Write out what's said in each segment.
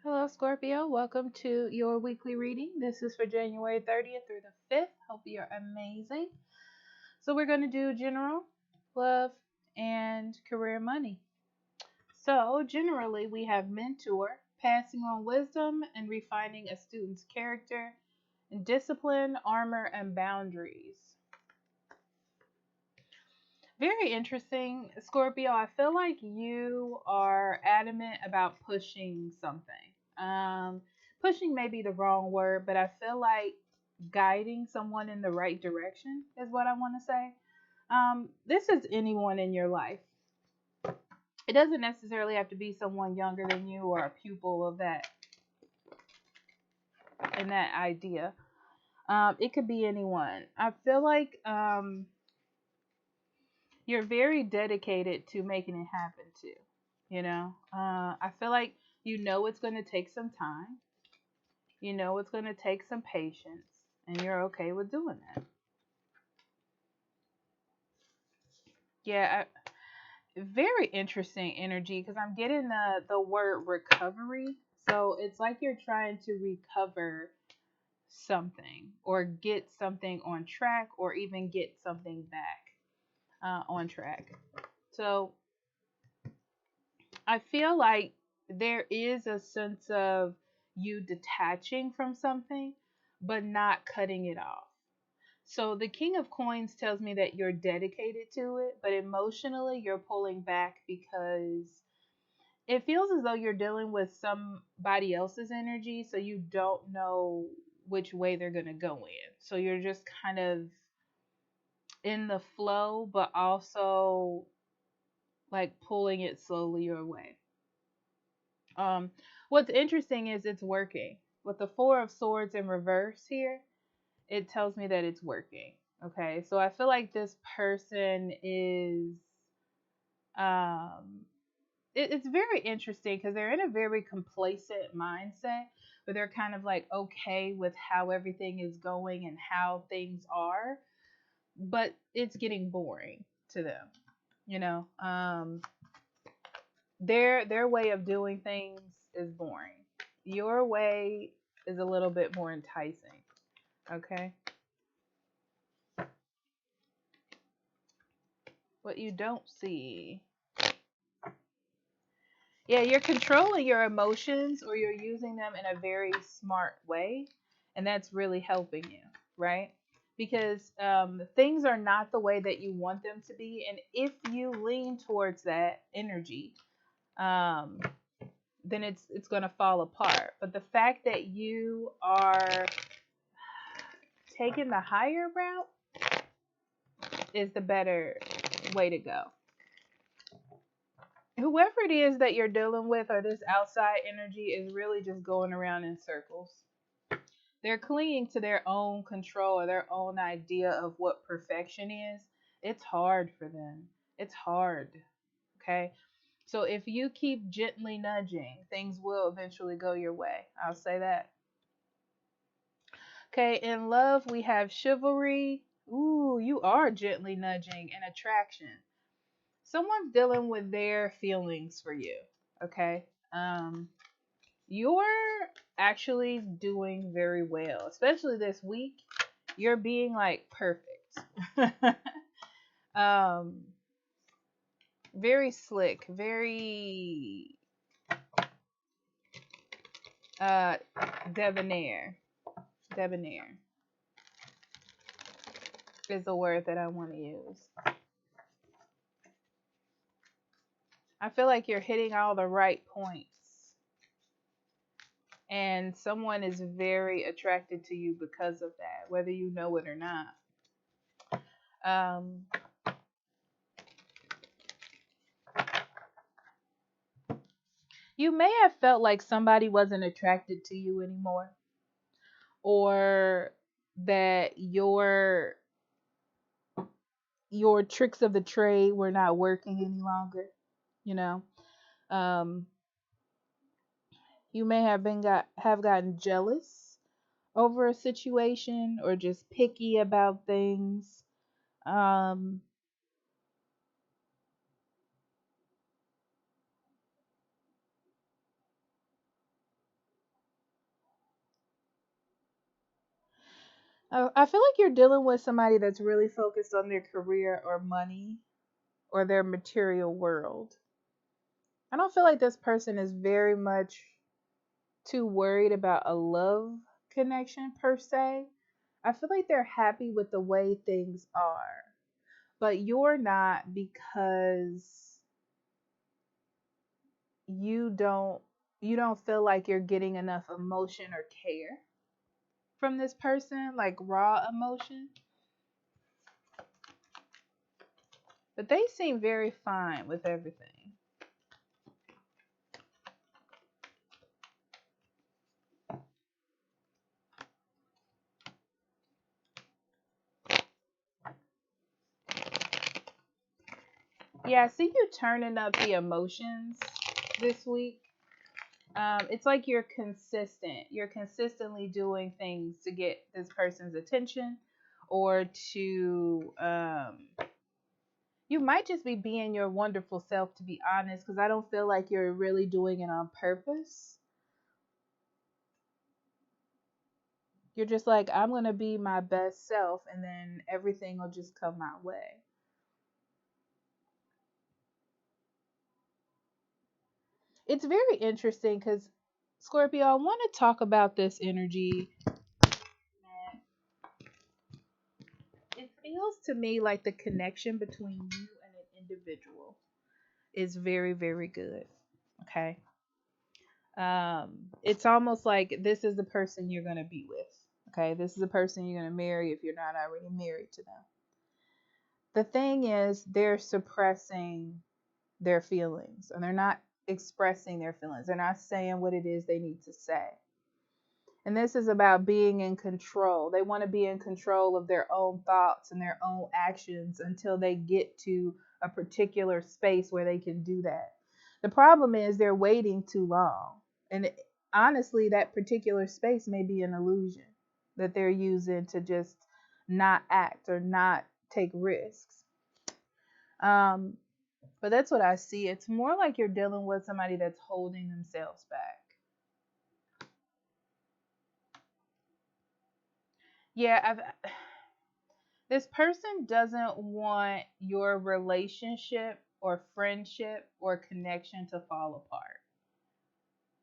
Hello, Scorpio. Welcome to your weekly reading. This is for January 30th through the 5th. Hope you're amazing. So, we're going to do general, love, and career money. So, generally, we have mentor, passing on wisdom and refining a student's character, and discipline, armor, and boundaries. Very interesting, Scorpio. I feel like you are adamant about pushing something. Pushing may be the wrong word, but I feel like guiding someone in the right direction is what I want to say. This is anyone in your life. It doesn't necessarily have to be someone younger than you or a pupil of that in that idea. It could be anyone. I feel like you're very dedicated to making it happen too. I feel like you know it's going to take some time. You know it's going to take some patience, and you're okay with doing that. Yeah, very interesting energy because I'm getting the word recovery. So it's like you're trying to recover something or get something on track or even get something back on track. So I feel like there is a sense of you detaching from something, but not cutting it off. So the King of Coins tells me that you're dedicated to it, but emotionally you're pulling back because it feels as though you're dealing with somebody else's energy, so you don't know which way they're going to go in. So you're just kind of in the flow, but also like pulling it slowly your way. What's interesting is it's working. With the Four of Swords in reverse here, it tells me that it's working. Okay, so I feel like this person is, um, it's very interesting because they're in a very complacent mindset where they're kind of like okay with how everything is going and how things are, but it's getting boring to them. You know, their way of doing things is boring. Your way is a little bit more enticing. Okay. What you don't see. Yeah, you're controlling your emotions or you're using them in a very smart way. And that's really helping you, right? Because things are not the way that you want them to be. And if you lean towards that energy, um, then it's going to fall apart. But the fact that you are taking the higher route is the better way to go. Whoever it is that you're dealing with or this outside energy is really just going around in circles. They're clinging to their own control or their own idea of what perfection is. It's hard for them. It's hard. Okay. So if you keep gently nudging, things will eventually go your way. I'll say that. Okay, in love, we have chivalry. Ooh, you are gently nudging and attraction. Someone's dealing with their feelings for you. Okay. Um, you're actually doing very well, especially this week. You're being like perfect. um, very slick, very uh debonair. Debonair is the word that I want to use. I feel like you're hitting all the right points. And someone is very attracted to you because of that, whether you know it or not. Um, you may have felt like somebody wasn't attracted to you anymore, or that your tricks of the trade were not working any longer. You know, um, you may have gotten jealous over a situation or just picky about things. Um, I feel like you're dealing with somebody that's really focused on their career or money or their material world. I don't feel like this person is very much too worried about a love connection per se. I feel like they're happy with the way things are, but you're not because you don't you don't feel like you're getting enough emotion or care from this person, like raw emotion. But they seem very fine with everything. Yeah, I see you turning up the emotions this week. It's like you're consistent. You're consistently doing things to get this person's attention, or to you might just be being your wonderful self, to be honest, because I don't feel like you're really doing it on purpose. You're just like, I'm gonna be my best self, and then everything will just come my way. It's very interesting because Scorpio, I want to talk about this energy. It feels to me like the connection between you and an individual is very, very good. Okay. It's almost like this is the person you're gonna be with. Okay, this is the person you're gonna marry if you're not already married to them. The thing is, they're suppressing their feelings, and they're not expressing their feelings. They're not saying what it is they need to say. And this is about being in control. They want to be in control of their own thoughts and their own actions until they get to a particular space where they can do that. The problem is they're waiting too long. And honestly, that particular space may be an illusion that they're using to just not act or not take risks. Um, but that's what I see. It's more like you're dealing with somebody that's holding themselves back. Yeah, this person doesn't want your relationship or friendship or connection to fall apart.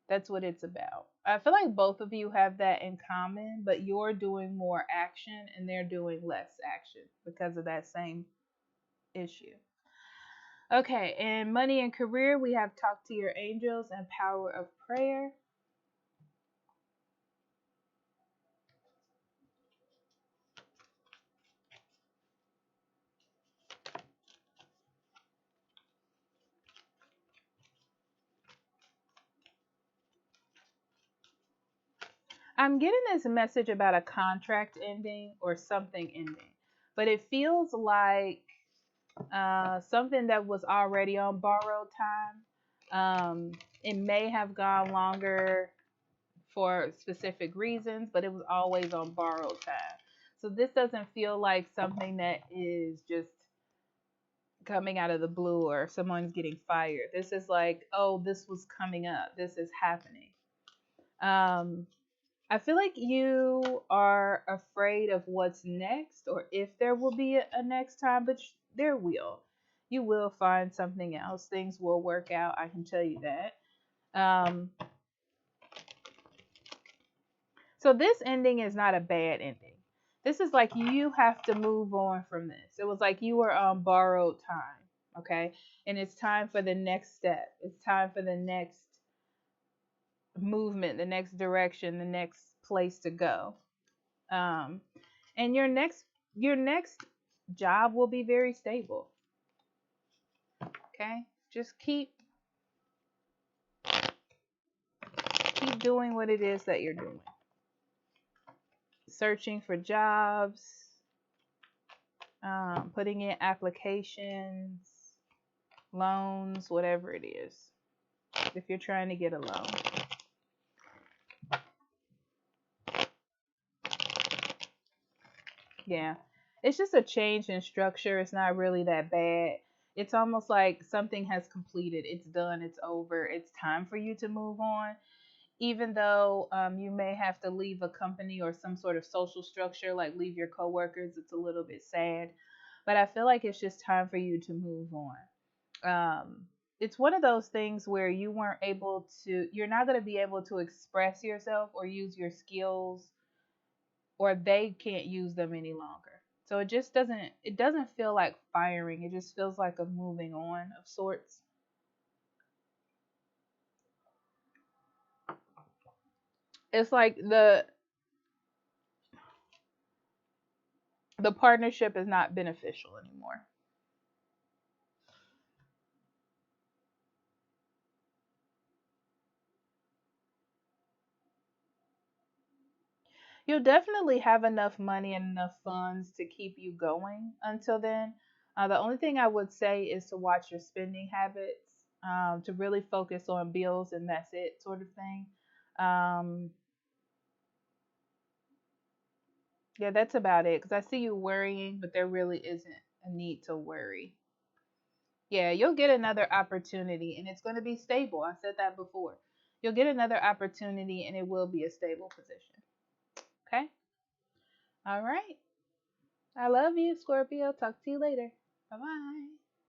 That's what it's about. I feel like both of you have that in common, but you're doing more action and they're doing less action because of that same issue. Okay, in money and career, we have talk to your angels and power of prayer. I'm getting this message about a contract ending or something ending, but it feels like something that was already on borrowed time. It may have gone longer for specific reasons, but it was always on borrowed time. So this doesn't feel like something that is just coming out of the blue or someone's getting fired. This is like, oh, this was coming up. This is happening. Um, I feel like you are afraid of what's next or if there will be a next time, but there will. You will find something else. Things will work out. I can tell you that. Um, so this ending is not a bad ending. This is like you have to move on from this. It was like you were on borrowed time, okay? And it's time for the next step. It's time for the next movement, the next direction, the next place to go. Um, and your next job will be very stable. Okay, just keep doing what it is that you're doing. Searching for jobs, putting in applications, loans, whatever it is. If you're trying to get a loan. Yeah. It's just a change in structure. It's not really that bad. It's almost like something has completed. It's done. It's over. It's time for you to move on. even though you may have to leave a company or some sort of social structure, like leave your coworkers, it's a little bit sad. But I feel like it's just time for you to move on. It's one of those things where you're not going to be able to express yourself or use your skills, or they can't use them any longer. So it doesn't feel like firing. It just feels like a moving on of sorts. It's like the partnership is not beneficial anymore. You'll definitely have enough money and enough funds to keep you going until then. The only thing I would say is to watch your spending habits, to really focus on bills and that's it, sort of thing. Um, yeah, that's about it. Because I see you worrying, but there really isn't a need to worry. Yeah, you'll get another opportunity and it's going to be stable. I said that before. You'll get another opportunity and it will be a stable position. Okay? All right. I love you, Scorpio. Talk to you later. Bye bye.